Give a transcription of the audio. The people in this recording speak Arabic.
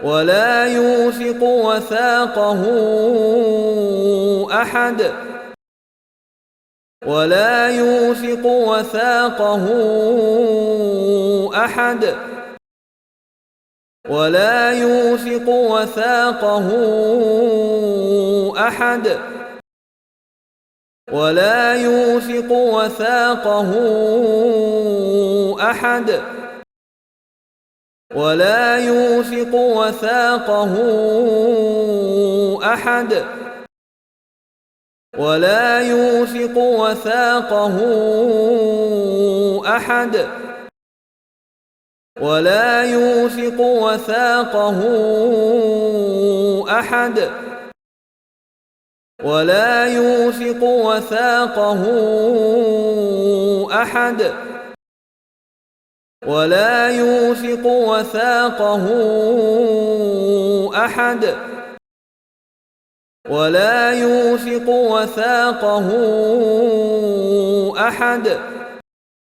ولا يوثق وثاقه أحد. ولا يوثق وثاقه أحد. ولا يوثق وثاقه أحد. ولا يوثق وثاقه أحد. ولا يوثق وثاقه أحد. ولا يوثق وثاقه أحد. ولا يوثق وثاقه أحد. ولا يوثق وثاقه أحد. ولا يوثق وثاقه أحد. ولا يوثق وثاقه أحد.